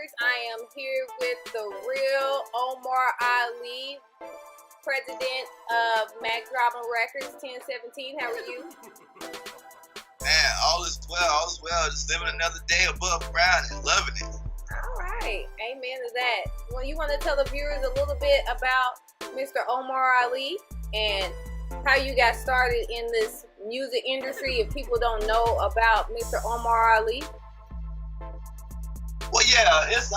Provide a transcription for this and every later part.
Records. I am here with the real Omar Ali, president of Mack Drama Records 1017. How are you? Man, all is well. Just living another day above ground and loving it. All right. Amen to that. Well, you want to tell the viewers a little bit about Mr. Omar Ali and how you got started in this music industry if people don't know about Mr. Omar Ali? Well, yeah, it's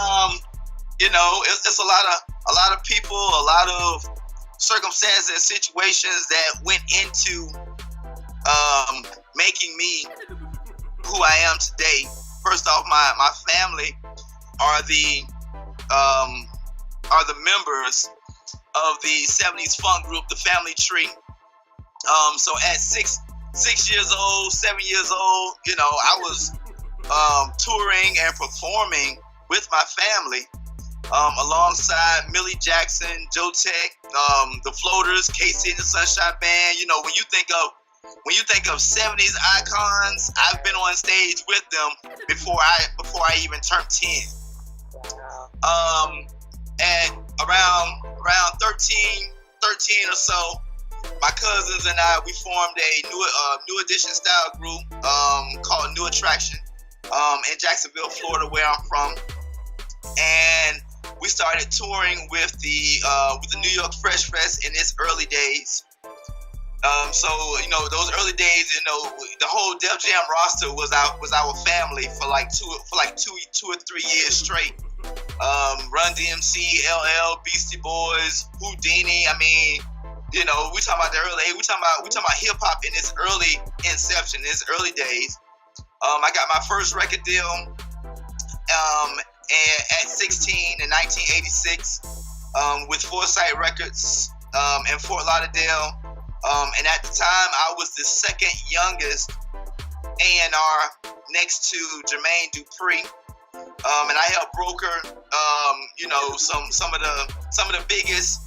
it's a lot of people, a lot of circumstances and situations that went into making me who I am today. First off, my family are the members of the 70s funk group, the Family Tree. So at six years old, 7 years old, I was touring and performing with my family, alongside Millie Jackson, Joe Tech, the Floaters, Casey and the Sunshine Band. When you think of 70s icons, I've been on stage with them before I even turned 10. And around 13 or so, my cousins and I, we formed a new edition style group called New Attraction in Jacksonville, Florida, where I'm from. And we started touring with the New York Fresh Fest in its early days. So those early days, the whole Def Jam roster was our family for like two or 3 years straight. Run DMC, LL, Beastie Boys, Houdini. I mean, we talking about the early. We talking about hip hop in its early inception, its early days. I got my first record deal at 16 in 1986 with Foresight Records in Fort Lauderdale. And at the time, I was the second youngest A&R next to Jermaine Dupri. And I helped broker, some of the biggest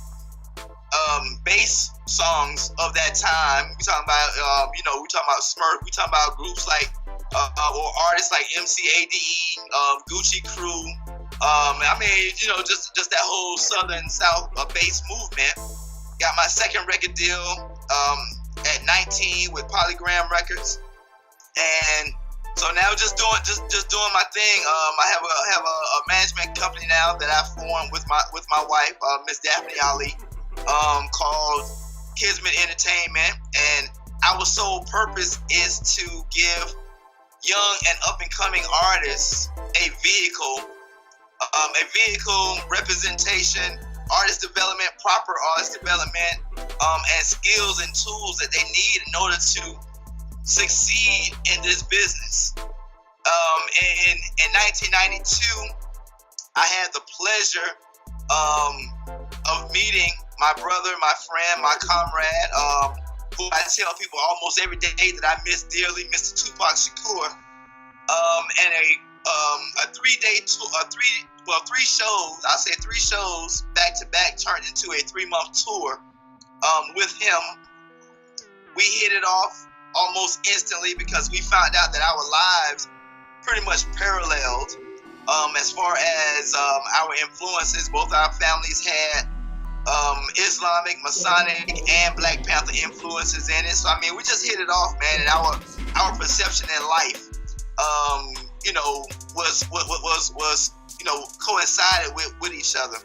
bass songs of that time. We talking about Smurf. We talking about groups like or artists like MCADE, Gucci Crew. Just that whole Southern South bass movement. Got my second record deal at 19 with Polygram Records, and so now just doing my thing. I have a management company now that I formed with my wife, Miss Daphne Ali, called Kismet Entertainment, and our sole purpose is to give young and up and coming artists a vehicle representation, artist development, proper artist development, and skills and tools that they need in order to succeed in this business. In 1992, I had the pleasure of meeting my brother, my friend, my comrade, who I tell people almost every day that I miss dearly, Mr. Tupac Shakur, and a 3-day tour, three shows. I say 3 shows back to back turned into a 3-month tour with him. We hit it off almost instantly because we found out that our lives pretty much paralleled as far as our influences. Both our families had Islamic, Masonic, and Black Panther influences in it. So we just hit it off, man. And our perception in life, was coincided with each other.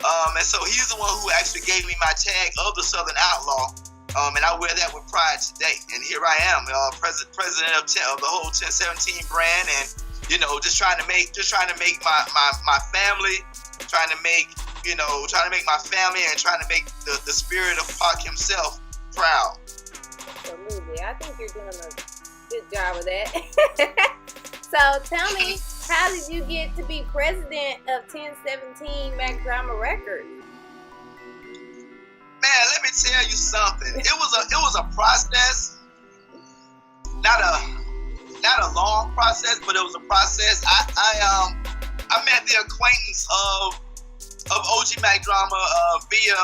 And so he's the one who actually gave me my tag of the Southern Outlaw. And I wear that with pride today. And here I am, president of the whole 1017 brand, and just trying to make my family, trying to make my family, and trying to make the spirit of Pac himself proud. Absolutely, I think you're doing a good job of that. So tell me, how did you get to be president of 1017 Mack Drama Records? Man, let me tell you something. It was a process, not a long process, but it was a process. I met the acquaintance of OG Mack Drama via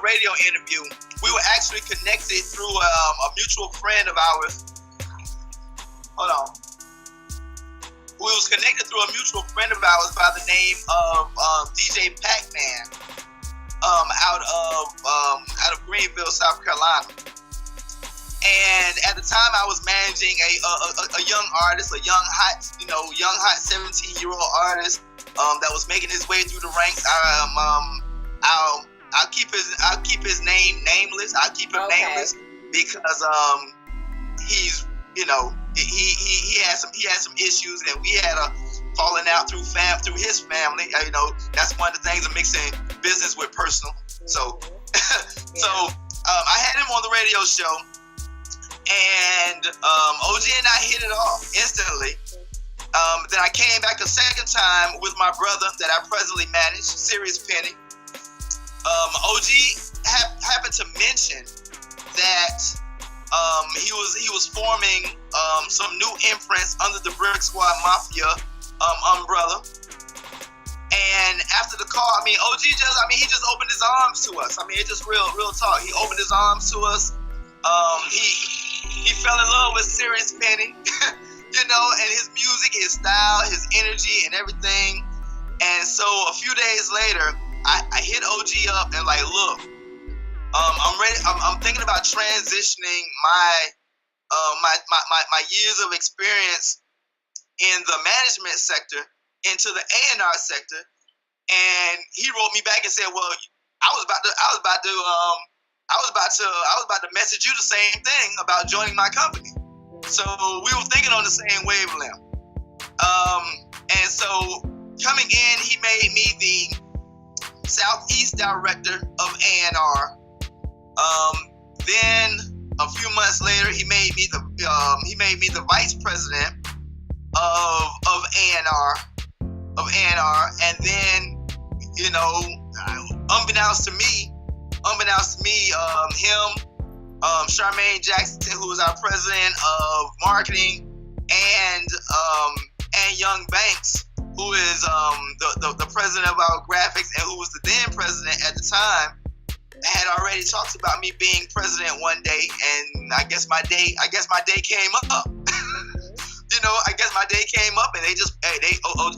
radio interview. We were actually connected through a mutual friend of ours. Hold on. we was connected through a mutual friend of ours by the name of DJ Pac-Man, out of Greenville, South Carolina. And at the time, I was managing a young artist, a young hot 17-year-old artist that was making his way through the ranks. I'll keep his name nameless. I'll keep him nameless because he's he had some issues, and we had a falling out through his family. That's one of the things of mixing business with personal. So I had him on the radio show, and OG and I hit it off instantly. Then I came back a second time with my brother that I presently manage, Sirius Penny. OG happened to mention that he was forming some new imprints under the BrickSquad Mafia umbrella. And after the call, OG he just opened his arms to us. It's just real talk. He opened his arms to us. He fell in love with Sirius Penny, and his music, his style, his energy, and everything. And so a few days later, I hit OG up and like, look, I'm ready. I'm thinking about transitioning my years of experience in the management sector into the A&R sector. And he wrote me back and said, well, I was about to message you the same thing about joining my company. So we were thinking on the same wavelength. And so coming in, he made me the Southeast Director of A&R. Then a few months later, he made me the Vice President of A&R. And then, unbeknownst to me, him, Charmaine Jackson, who was our president of marketing, and Young Banks, who is the president of our graphics and who was the then president at the time, had already talked about me being president one day, and I guess my day came up. I guess my day came up, and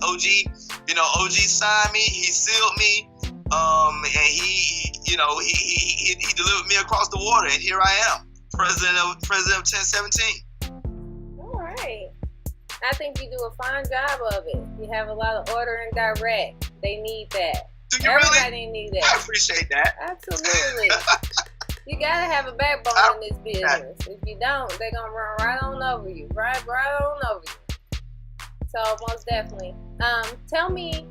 OG signed me, he sealed me, and he delivered me across the water, and here I am, president of 1017. All right. I think you do a fine job of it. You have a lot of order and direct. They need that. Do you Everybody really? need that. I appreciate that. Absolutely. You gotta have a backbone in this business. If you don't, they're gonna run right on over you. Right on over you. So most definitely. Tell me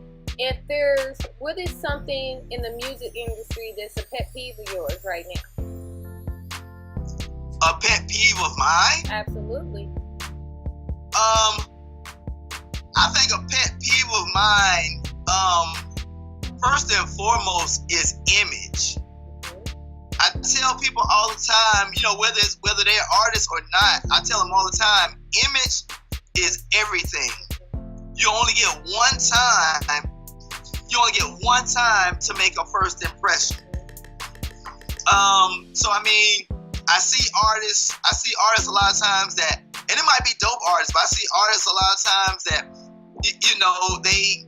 what is something in the music industry that's a pet peeve of yours right now? A pet peeve of mine? Absolutely. I think a pet peeve of mine, first and foremost, is image. I tell people all the time, whether they're artists or not, I tell them all the time, image is everything. You only get one time to make a first impression. So I see artists a lot of times that, and it might be dope artists, but I see artists a lot of times that, they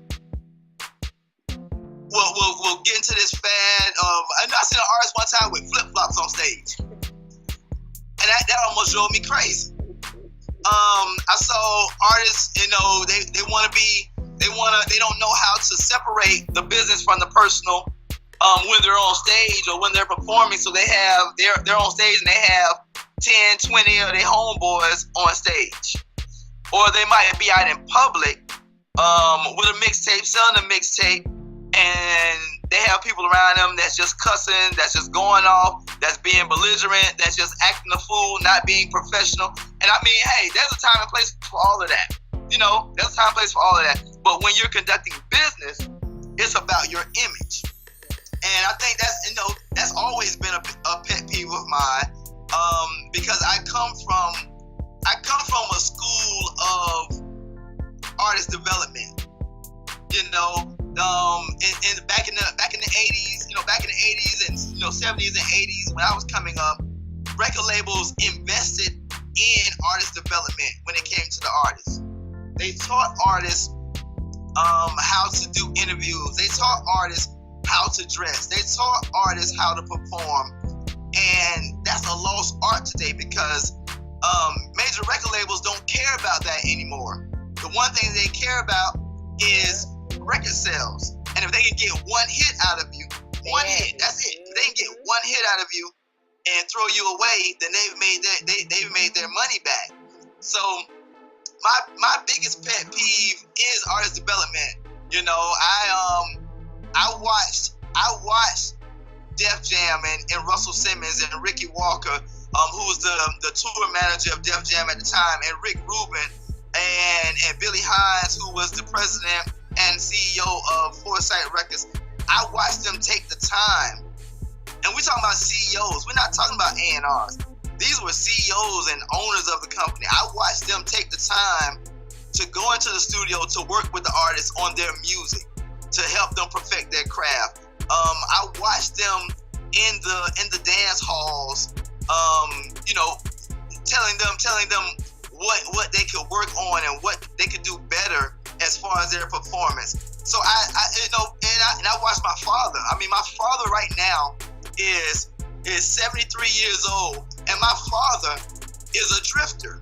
will get into this fad of, I seen an artist one time with flip-flops on stage. And that almost drove me crazy. I saw artists, they don't know how to separate the business from the personal when they're on stage or when they're performing. So they're on stage and they have 10, 20 of their homeboys on stage. Or they might be out in public with a mixtape, selling a mixtape, and they have people around them that's just cussing, that's just going off, that's being belligerent, that's just acting a fool, not being professional. And hey, there's a time and place for all of that. There's a time and place for all of that. But when you're conducting business, it's about your image. And I think that's always been a pet peeve of mine, because I come from a school of artist development. Back in the 80s, and 70s and 80s, when I was coming up, record labels invested in artist development when it came to the artists. They taught artists how to do interviews. They taught artists how to dress. They taught artists how to perform. And that's a lost art today because major record labels don't care about that anymore. The one thing they care about is record sales. And if they can get one hit out of you, one hit, that's it. If they can get one hit out of you and throw you away, then they've made their money back. So my biggest pet peeve is artist development. You know, I watched Def Jam and Russell Simmons and Ricky Walker, who was the tour manager of Def Jam at the time, and Rick Rubin and Billy Hines, who was the president and CEO of Foresight Records. I watched them take the time, and we're talking about CEOs. We're not talking about A&Rs. These were CEOs and owners of the company. I watched them take the time to go into the studio to work with the artists on their music, to help them perfect their craft. I watched them in the dance halls, you know, telling them what they could work on and what they could do better as far as their performance. So I watched my father. I mean, my father right now is 73 years old, and my father is a drifter.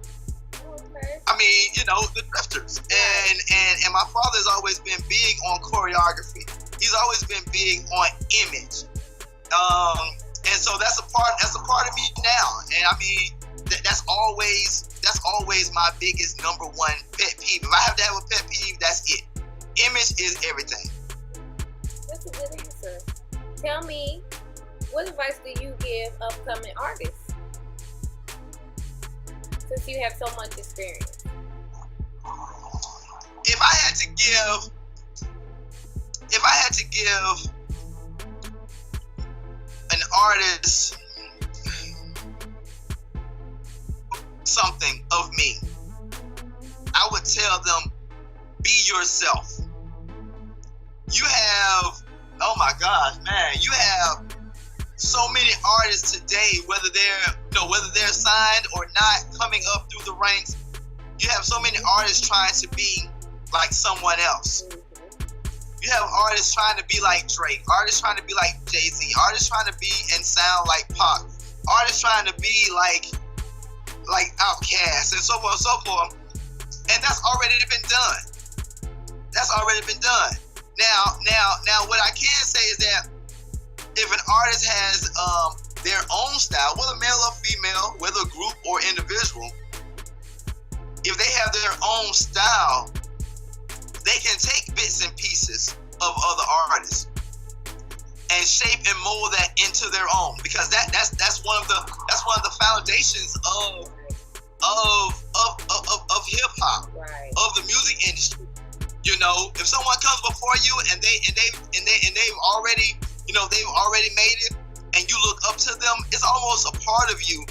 Okay. I mean, you know, the drifters. And my father has always been big on choreography. He's always been big on image. And so that's a part of me now. And I mean, that's always my biggest number one pet peeve. If I have to have a pet peeve, that's it. Image is everything. That's a good answer. Tell me, what advice do you give upcoming artists? Since you have so much experience. If I had to give an artist something of me, I would tell them, be yourself. You have, oh my gosh, man, you have so many artists today, whether they're signed or not, coming up through the ranks. You have so many artists trying to be like someone else. You have artists trying to be like Drake, artists trying to be like Jay-Z, artists trying to be and sound like Pac, artists trying to be like Outkast, and so forth and so forth. And that's already been done. That's already been done. Now, what I can say is that if an artist has their own style, whether male or female, whether group or individual, if they have their own style, they can take bits and pieces of other artists and shape and mold that into their own, because that's one of the foundations of hip hop, Right. of the music industry. You know, if someone comes before you and they've already, you know, they've already made it, and you look up to them, it's almost a part of you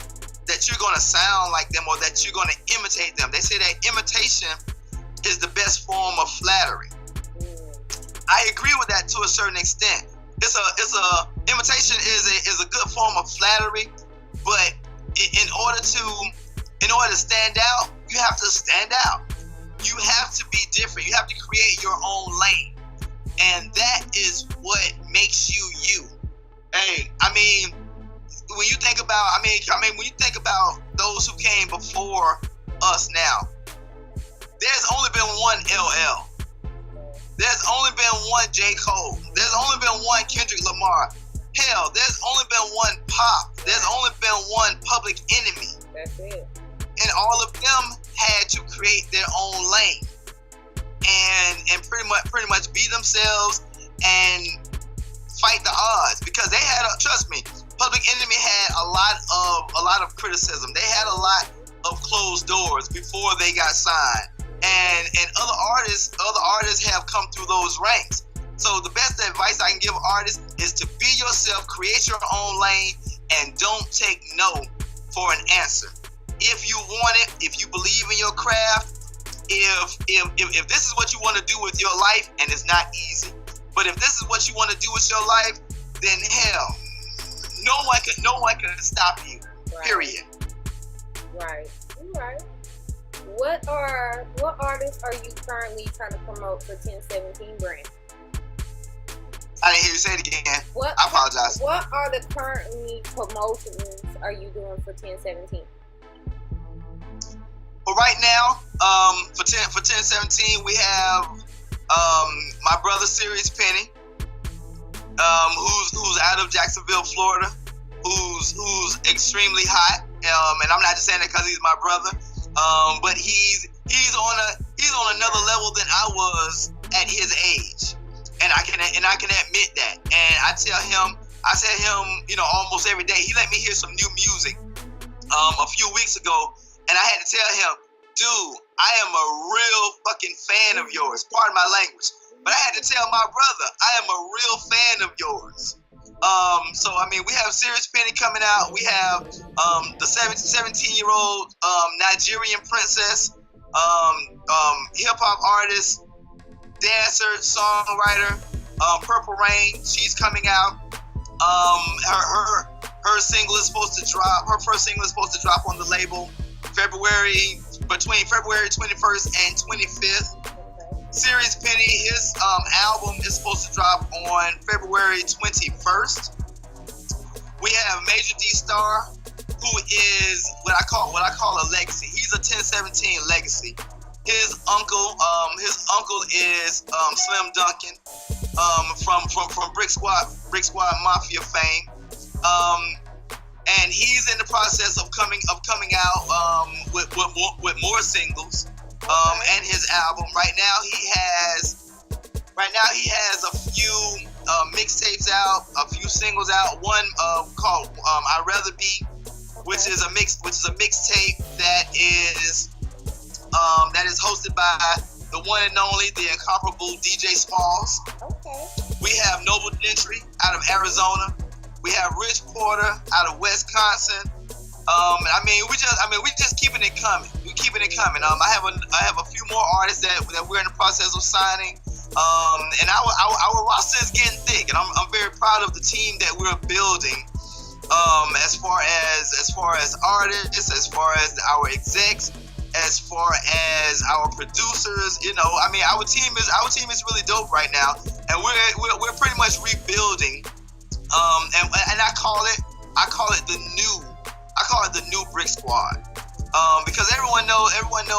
that you're gonna sound like them or that you're gonna imitate them. They say that imitation is the best form of flattery. I agree with that to a certain extent. Imitation is a good form of flattery, but in order to stand out, you have to stand out. You have to be different. You have to create your own lane, and that is what makes you you. Hey, I mean, when you think about, when you think about those who came before us now, there's only been one LL. There's only been one J. Cole. There's only been one Kendrick Lamar. Hell, there's only been one Pop. There's only been one Public Enemy. That's it. And all of them had to create their own lane and pretty much be themselves and fight the odds, because they had trust me, Public Enemy had a lot of criticism. They had a lot of closed doors before they got signed. And other artists have come through those ranks. So the best advice I can give artists is to be yourself, create your own lane, and don't take no for an answer. If you want it, if you believe in your craft, if this is what you want to do with your life, and it's not easy, but if this is what you want to do with your life, then hell, no one can stop you. Right. Period. Right. You're right. what artists are you currently trying to promote for 1017 brand? I didn't hear you say it again. I apologize. What are the currently promotions are you doing for 1017? But right now, for 1017, we have my brother Sirius Penny, who's out of Jacksonville, Florida, who's extremely hot. And I'm not just saying that because he's my brother, but he's on another level than I was at his age, and I can admit that. And I tell him, almost every day. He let me hear some new music a few weeks ago, and I had to tell him, dude, I am a real fucking fan of yours. Pardon my language, but I had to tell my brother, I am a real fan of yours. So I mean, we have Sirius Penny coming out. We have the 17-year-old Nigerian princess, hip hop artist, dancer, songwriter, Purple Rain. She's coming out. Her single is supposed to drop. Her first single is supposed to drop on the label between February 21st and 25th. Sirius Penny, his album is supposed to drop on February 21st. We have Major D Star, who is what I call a legacy. He's a 1017 legacy. His uncle is Slim Duncan, from BrickSquad Mafia fame. And he's in the process of coming out with more singles. And his album. Right now he has a few mixtapes out, a few singles out. One called "I'd Rather Be," which is a mixtape that is hosted by the one and only, the incomparable DJ Smalls. Okay. We have Noble Gentry out of Arizona. We have Rich Porter out of Wisconsin. We just keeping it coming. We keeping it coming. I have a few more artists that we're in the process of signing. And our roster is getting thick, and I'm very proud of the team that we're building. As far as artists, as far as our execs, as far as our producers, our team is really dope right now, and we're pretty much rebuilding. And I call it the new BrickSquad. Because everyone know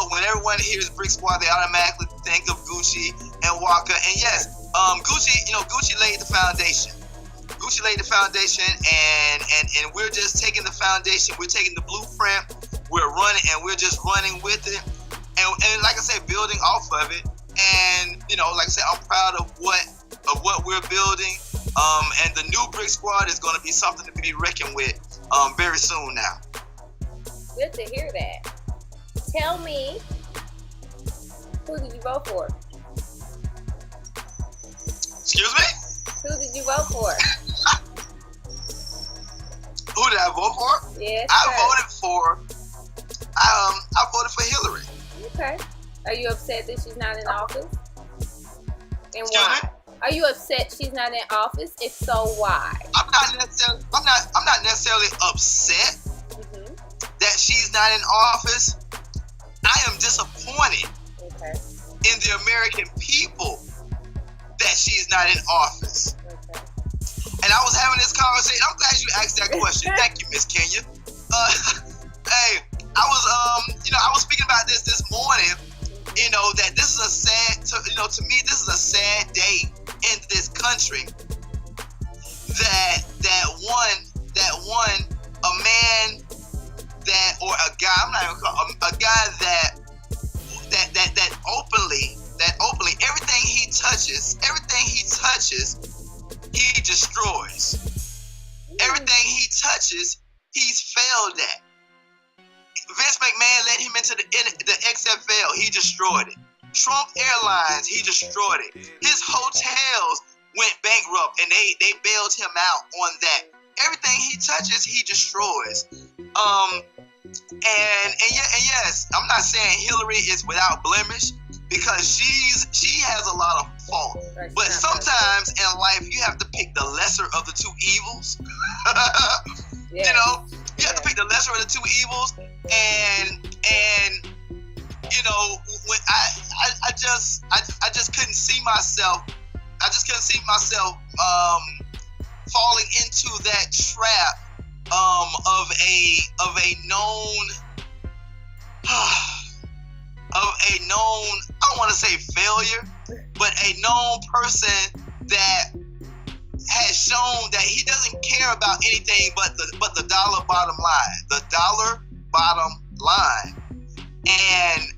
when everyone hears BrickSquad, they automatically think of Gucci and Waka. And yes, Gucci laid the foundation. Gucci laid the foundation, and we're just taking the foundation. We're taking the blueprint. We're running, and we're just running with it. And like I said, building off of it. And like I said, I'm proud of what we're building. And the new BrickSquad is going to be something to be reckoned with very soon now. Good to hear that. Tell me, who did you vote for? Excuse me? Who did you vote for? Who did I vote for? Yes, I voted for Hillary. Okay. Are you upset that she's not in office? And Excuse why? me? Are you upset she's not in office? If so, why? I'm not necessarily upset that she's not in office. I am disappointed in the American people that she's not in office. Okay. And I was having this conversation. I'm glad you asked that question. Thank you, Miss Kenya. Hey, I was speaking about this morning. That this is a sad. To me, this is a sad day in this country. That one, a man that, or a guy, I'm not even calling a guy that openly everything he touches, he destroys. Everything he touches, he's failed at. Vince McMahon let him into the XFL, he destroyed it. Trump Airlines, he destroyed it. His hotels went bankrupt, and they bailed him out on that. Everything he touches, he destroys. And yes, I'm not saying Hillary is without blemish, because she has a lot of fault. But sometimes in life, you have to pick the lesser of the two evils. You have to pick the lesser of the two evils, and you know, when I just couldn't see myself. I just couldn't see myself falling into that trap of a known I don't want to say failure, but a known person that has shown that he doesn't care about anything but the dollar bottom line. The dollar bottom line. And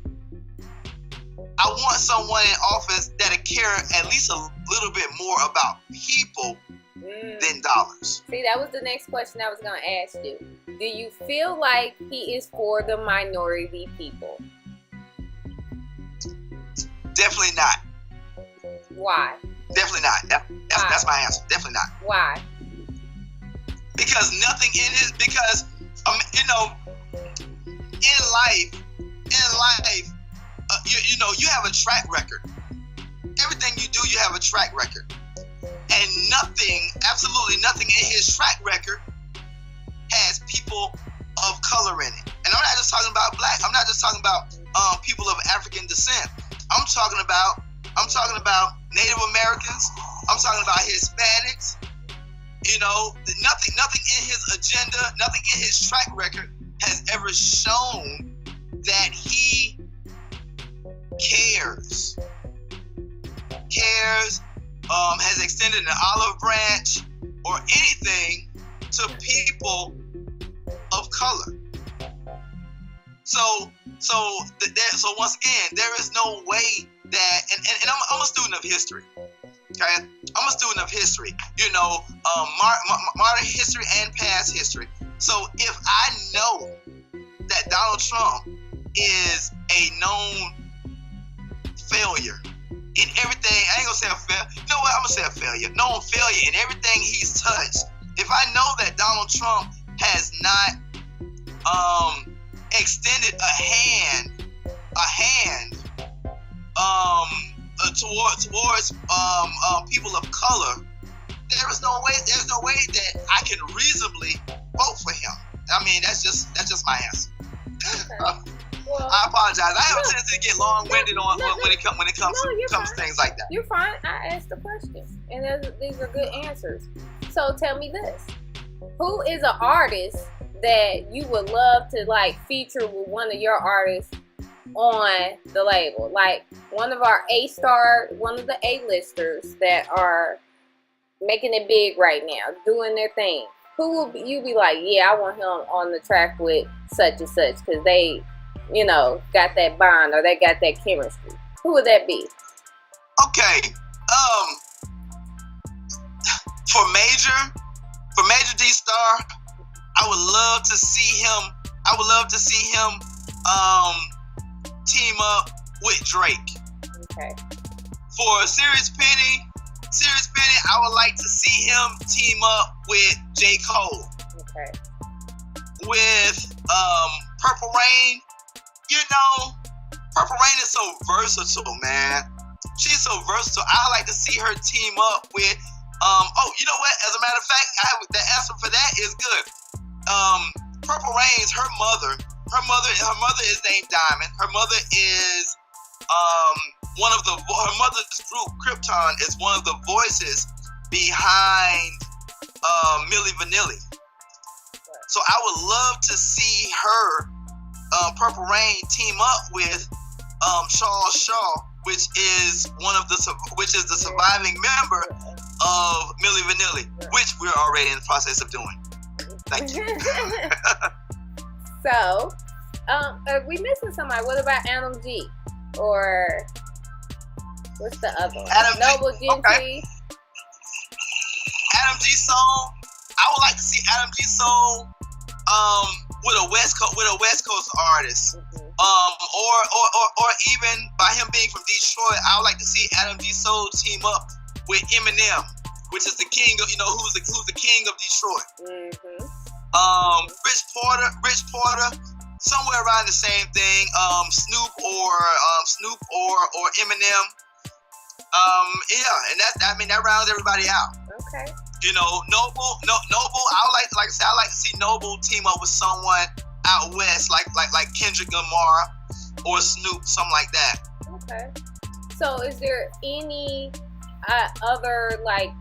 I want someone in office that'll care at least a little bit more about people than dollars. See, that was the next question I was going to ask you. Do you feel like he is for the minority people? Definitely not. Why? Definitely not. That's my answer. Definitely not. Why? Because nothing in his, because, you know, in life, you know, you have a track record. Everything you do, you have a track record. And nothing, absolutely nothing in his track record has people of color in it. And I'm not just talking about black. I'm not just talking about people of African descent. I'm talking about Native Americans. I'm talking about Hispanics. You know, nothing in his agenda, nothing in his track record has ever shown that he cares, has extended an olive branch or anything to people of color. So once again, there is no way that, and I'm a student of history. Okay, I'm a student of history. You know, modern history and past history. So if I know that Donald Trump is a known failure in everything, I ain't gonna say a failure. You know what? I'm gonna say a failure. Known failure in everything he's touched. If I know that Donald Trump has not extended a hand towards people of color, there's no way that I can reasonably vote for him. I mean, that's just my answer. Okay. Well, I apologize. I have a tendency to get long-winded when it comes to things like that. You're fine. I asked the question, and these are good answers. So tell me this: who is an artist that you would love to feature with one of your artists on the label, like one of our one of the A-listers that are making it big right now, doing their thing? Who will you be like, yeah, I want him on the track with such and such because they, you know, got that bond or they got that chemistry? Who would that be? Okay, for Major D Star, I would love to see him team up with Drake. Okay. For Serious Penny, I would like to see him team up with J. Cole. Okay. With Purple Rain, you know, Purple Rain is so versatile, man. She's so versatile. I like to see her team up with you know what? As a matter of fact, the answer for that is good. Purple Rain's her mother is named Diamond. Her mother is her mother's group, Krypton, is one of the voices behind Milli Vanilli. So I would love to see her, Purple Rain, team up with Charles Shaw, which is the surviving member of Milli Vanilli, which we're already in the process of doing. Thank you. So, are we missing somebody? What about Adam G? Or what's the other one? Noble Gentry. Okay. Adam G Soul. I would like to see Adam G Soul with a West Coast artist. Mm-hmm. Or even by him being from Detroit, I would like to see Adam G Soul team up with Eminem, which is the king of, you know, who's the king of Detroit. Mm-hmm. Rich Porter, somewhere around the same thing. Snoop or Eminem. Yeah, and that rounds everybody out. Okay. You know, Noble. I would like to see Noble team up with someone out west, like Kendrick Lamar. or Snoop, something like that. Okay. So is there any other like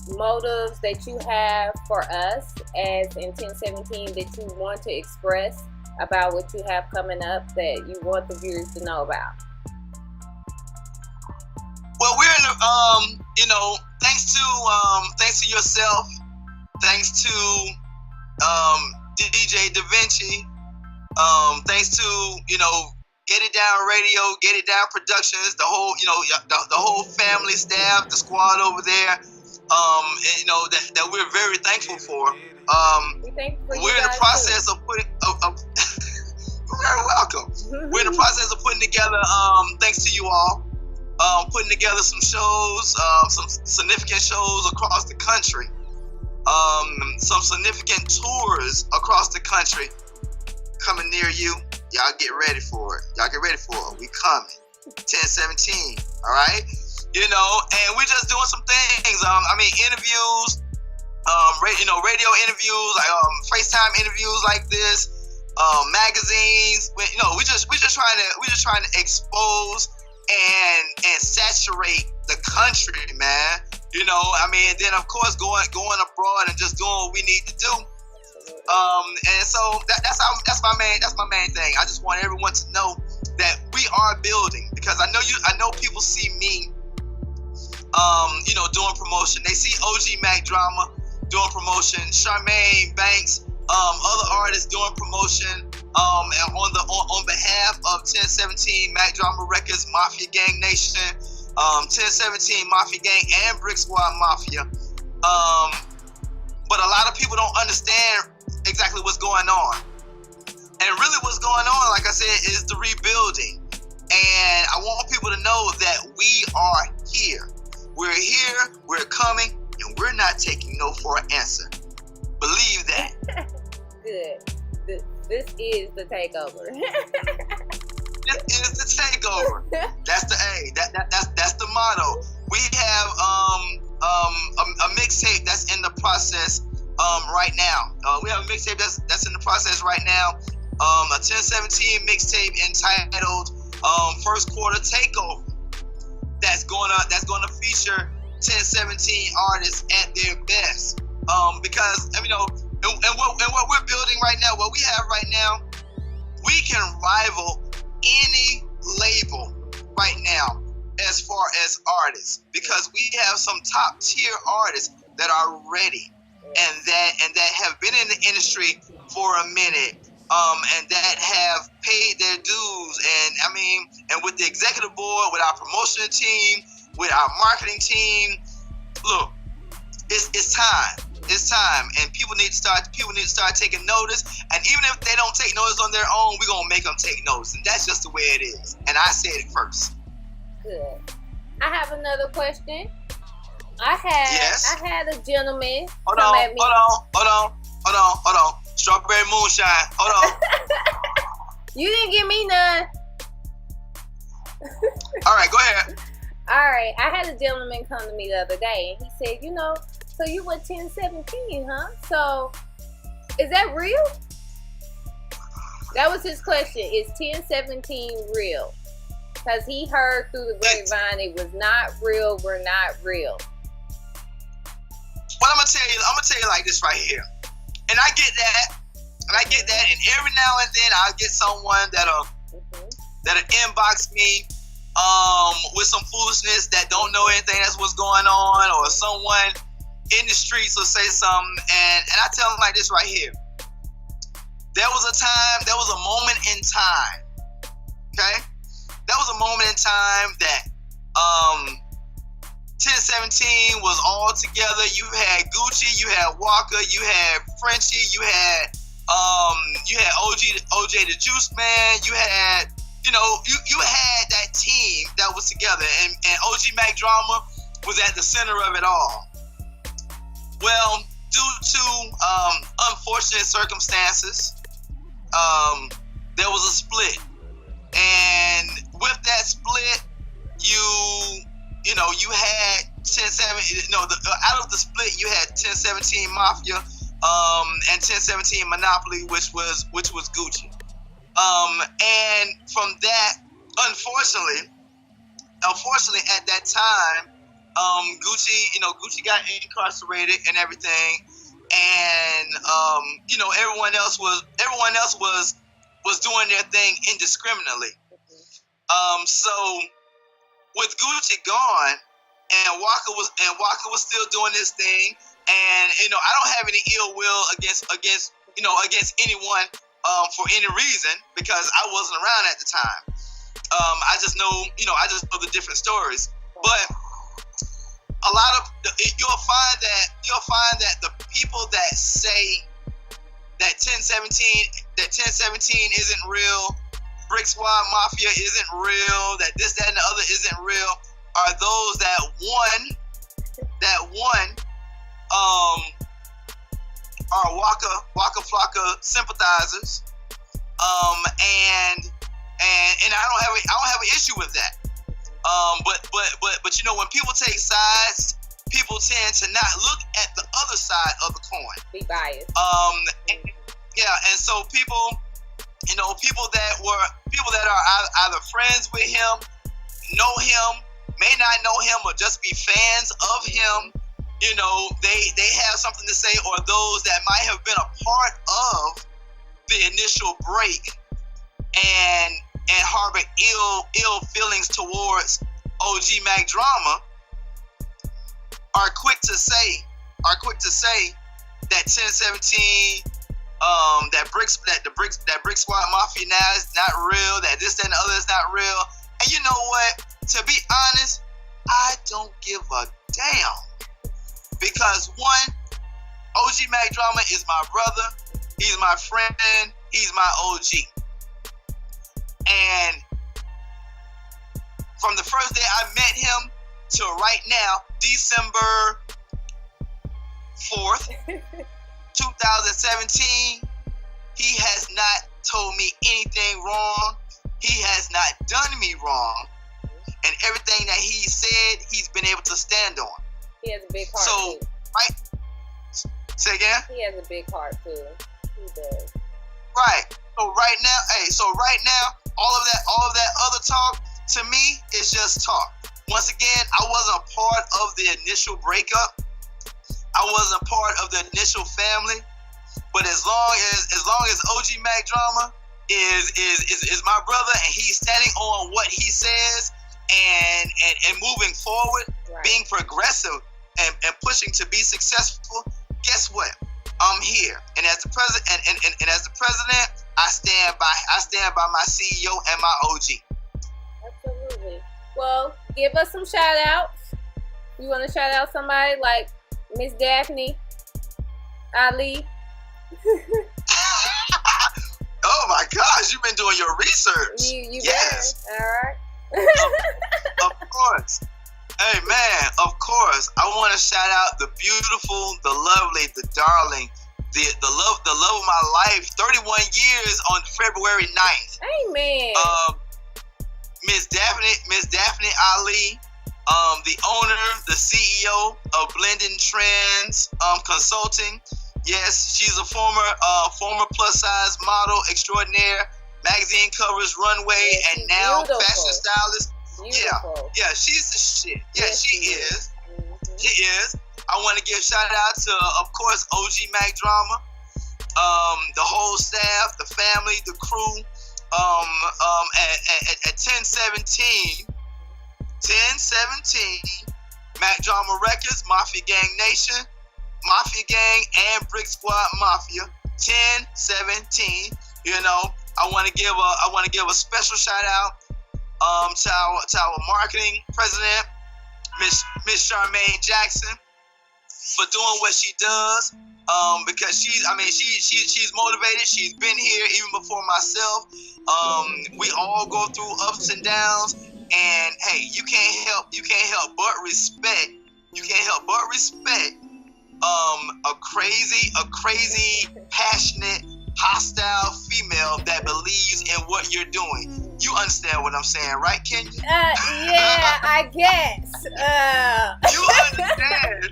motives that you have for us as in 1017 that you want to express about what you have coming up that you want the viewers to know about? Well, we're in the, thanks to yourself, thanks to DJ Da Vinci, thanks to, Get It Down Radio, Get It Down Productions, the whole, the whole family staff, the squad over there, that we're very thankful for. We're in the process of putting, you're very welcome. We're in the process of putting together, thanks to you all, putting together some shows, some significant shows across the country, some significant tours across the country coming near you. Y'all get ready for it. We coming. 1017. All right. And we're just doing some things. Interviews, radio interviews, like FaceTime interviews like this, magazines. We're just trying to expose and saturate the country, man. And then of course going abroad and just doing what we need to do. And so that's my main thing. I just want everyone to know that we are building, because I know people see me, doing promotion. They see OG Mack Drama doing promotion, Charmaine Banks, other artists doing promotion, and on behalf of 1017 Mack Drama Records, Mafia Gang Nation, 1017 Mafia Gang, and BrickSquad Mafia. But a lot of people don't understand exactly what's going on. And really what's going on, like I said, is the rebuilding. And I want people to know that we are here. We're here, we're coming, and we're not taking no for an answer. Believe that. Good. This is the takeover. This is the takeover. That's the A. That's the motto. We have a mixtape that's in the process right now. We have a mixtape that's in the process right now. A 1017 mixtape entitled First Quarter Takeover. That's gonna feature 1017 artists at their best. Because and what we're building right now, what we have right now, we can rival any label right now as far as artists, because we have some top tier artists that are ready and that have been in the industry for a minute, and that have paid their dues, and with the executive board, with our promotion team, with our marketing team. Look, it's time, and people need to start taking notice. And even if they don't take notice on their own, we're gonna make them take notice, and that's just the way it is. And I said it first. Good. I have another question. I had a gentleman come at me. Hold on. Strawberry moonshine. Hold on. You didn't give me none. All right, go ahead. All right. I had a gentleman come to me the other day, and he said, so you were 1017, huh? So is that real? That was his question. Is 1017 real? Because he heard through the grapevine it was not real. We're not real. Well, I'm gonna tell you like this right here. And I get that. And every now and then I'll get someone that'll inbox me with some foolishness that don't know anything that's what's going on, or someone in the streets will say something, and I tell them like this right here. There was a moment in time, okay? There was a moment in time that 1017 was all together. You had Gucci, you had Walker, you had Frenchie, you had OJ the Juice Man, you had you had that team that was together, and OG Mack Drama was at the center of it all. Well, due to unfortunate circumstances, there was a split, and with that split, you had 1017. Out of the split, you had 1017 Mafia, and 1017 Monopoly, which was Gucci. And from that, unfortunately at that time, Gucci got incarcerated and everything, and everyone else was doing their thing indiscriminately. So with Gucci gone, and Walker was still doing this thing, and I don't have any ill will against anyone for any reason, because I wasn't around at the time. I just know the different stories. But a lot of you'll find that the people that say that 1017 isn't real, BrickSquad Mafia isn't real, that this, that, and the other isn't real, are those that are Waka Flocka sympathizers, and I don't have an issue with that. But when people take sides, people tend to not look at the other side of the coin. Be biased. And so people that are either friends with him, know him, may not know him, or just be fans of him, they have something to say, or those that might have been a part of the initial break and harbor ill feelings towards OG Mack Drama, are quick to say that 1017, that BrickSquad Mafia now is not real, that this, that, and the other is not real. And you know what? To be honest, I don't give a damn. Because one, OG Mack Drama is my brother, he's my friend, he's my OG. And from the first day I met him to right now, December 4th, 2017, he has not told me anything wrong. He has not done me wrong. And everything that he said, he's been able to stand on. He has a big heart, too. Right? Say again? He has a big heart, too. He does. Right. So right now, all of that other talk, to me, is just talk. Once again, I wasn't a part of the initial breakup. I wasn't a part of the initial family. But as long as OG Mack Drama is my brother, and he's standing on what he says and moving forward, right, being progressive and pushing to be successful, guess what? I'm here. And as the president, and as the president, I stand by my CEO and my OG. Absolutely. Well, give us some shout outs. You want to shout out somebody like Miss Daphne Ali? Oh my gosh, you've been doing your research. You yes. Better. All right. Of course. Hey man, of course. I want to shout out the beautiful, the lovely, the darling, the love of my life. 31 years on February 9th. Amen. Miss Daphne Ali, the owner, the CEO of Blending Trends Consulting. Yes, she's a former plus size model extraordinaire, magazine covers, runway, and now beautiful. Fashion stylist. Beautiful. Yeah, she's the shit. Yeah, yes, she is. Mm-hmm. She is. I want to give a shout out to, of course, OG Mack Drama, the whole staff, the family, the crew. At 1017, Mack Drama Records, Mafia Gang Nation, Mafia Gang, and BrickSquad Mafia. 1017. I want to give a special shout out to our marketing president, Miss Charmaine Jackson, for doing what she does. Because she's motivated. She's been here even before myself. We all go through ups and downs, and hey, you can't help but respect. You can't help but respect a crazy, passionate, hostile female that believes in what you're doing. You understand what I'm saying, right, Kenya? Yeah, I guess. You understand?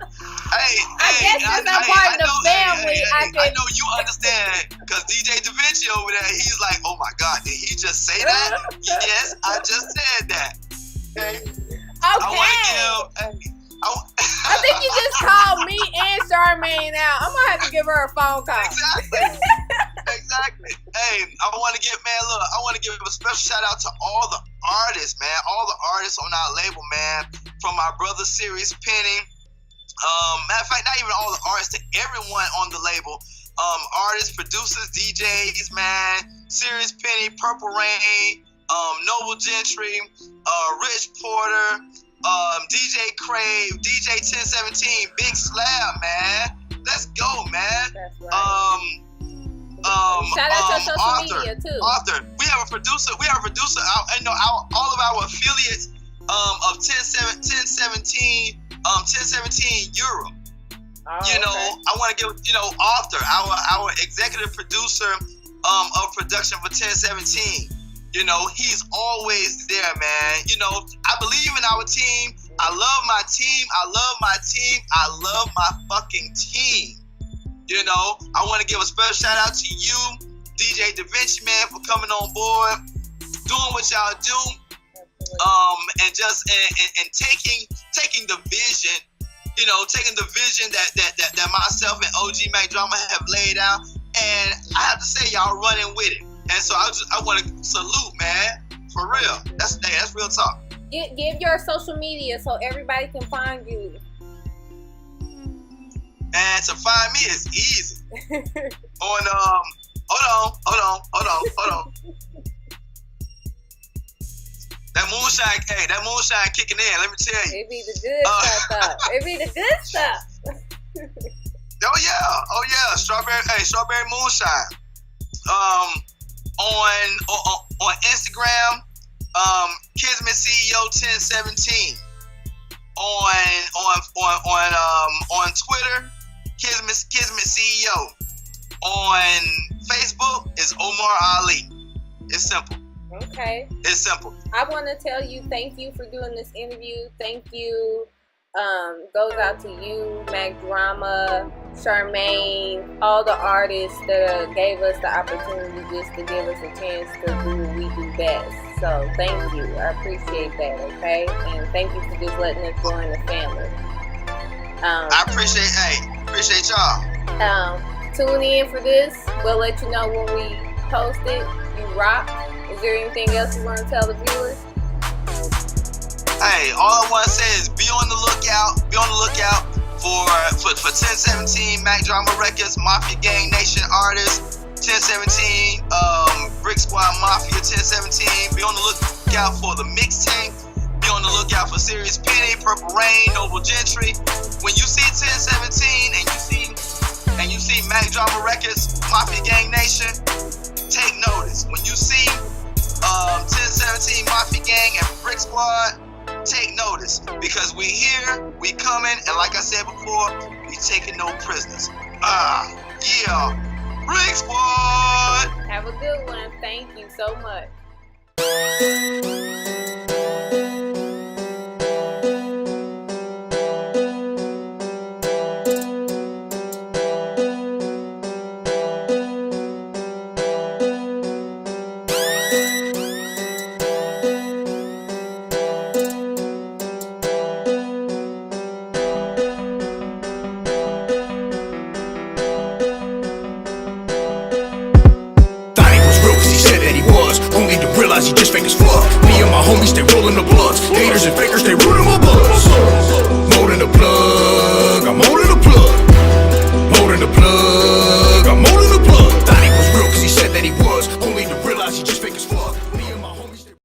Hey, guess since I'm part of the family, I know you understand, because DJ Da Vinci over there, he's like, oh my God, did he just say that? Yes, I just said that. Okay. I want to give. I think you just called me and Charmaine out. I'm gonna have to give her a phone call. Exactly. Hey, I want to give a special shout out to all the artists, man. All the artists on our label, man. From my brother Sirius Penny. Matter of fact, not even all the artists, to everyone on the label. Artists, producers, DJs, man. Sirius Penny, Purple Rain, Noble Gentry, Rich Porter, DJ Crave, DJ 1017, Big Slab, man. Let's go, man. That's right. Shout out to social media too. Author. We have a producer. I know all of our affiliates of 1017 Euro. Oh, you know, okay. I want to give Author, our executive producer of production for 1017. You know, he's always there, man. You know, I believe in our team. I love my team. I love my fucking team. You know, I want to give a special shout out to you, DJ Da Vinci, man, for coming on board, doing what y'all do, and just and taking the vision, taking the vision that myself and OG Mack Drama have laid out, and I have to say y'all running with it, and so I want to salute, man, for real. That's real talk. Give your social media so everybody can find you. And to find me is easy. On hold on. That moonshine kicking in, let me tell you. It be the good stuff though. It be the good stuff. Oh yeah. Strawberry moonshine. On Instagram, Kismet CEO 1017. On Twitter, Kismet CEO. On Facebook is Omar Ali. It's simple. Okay. It's simple. I want to tell you thank you for doing this interview. Thank you. Goes out to you, Mack Drama, Charmaine, all the artists that gave us the opportunity just to give us a chance to do what we do best. So thank you. I appreciate that, okay? And thank you for just letting us join the family. I appreciate y'all. Tune in for this. We'll let you know when we post it. You rock. Is there anything else you want to tell the viewers? Hey, all I want to say is be on the lookout. Be on the lookout for 1017 Mack Drama Records, Mafia Gang Nation artists, 1017 BrickSquad Mafia 1017. Be on the lookout for the mixtape. Be on the lookout for Sirius Penny, Purple Rain, Noble Gentry. When you see 1017 and you see Mack Drama Records, Mafia Gang Nation, take notice. When you see 1017 Mafia Gang and BrickSquad, take notice, because we here, we coming, and like I said before, we taking no prisoners. Yeah, BrickSquad. Have a good one. Thank you so much.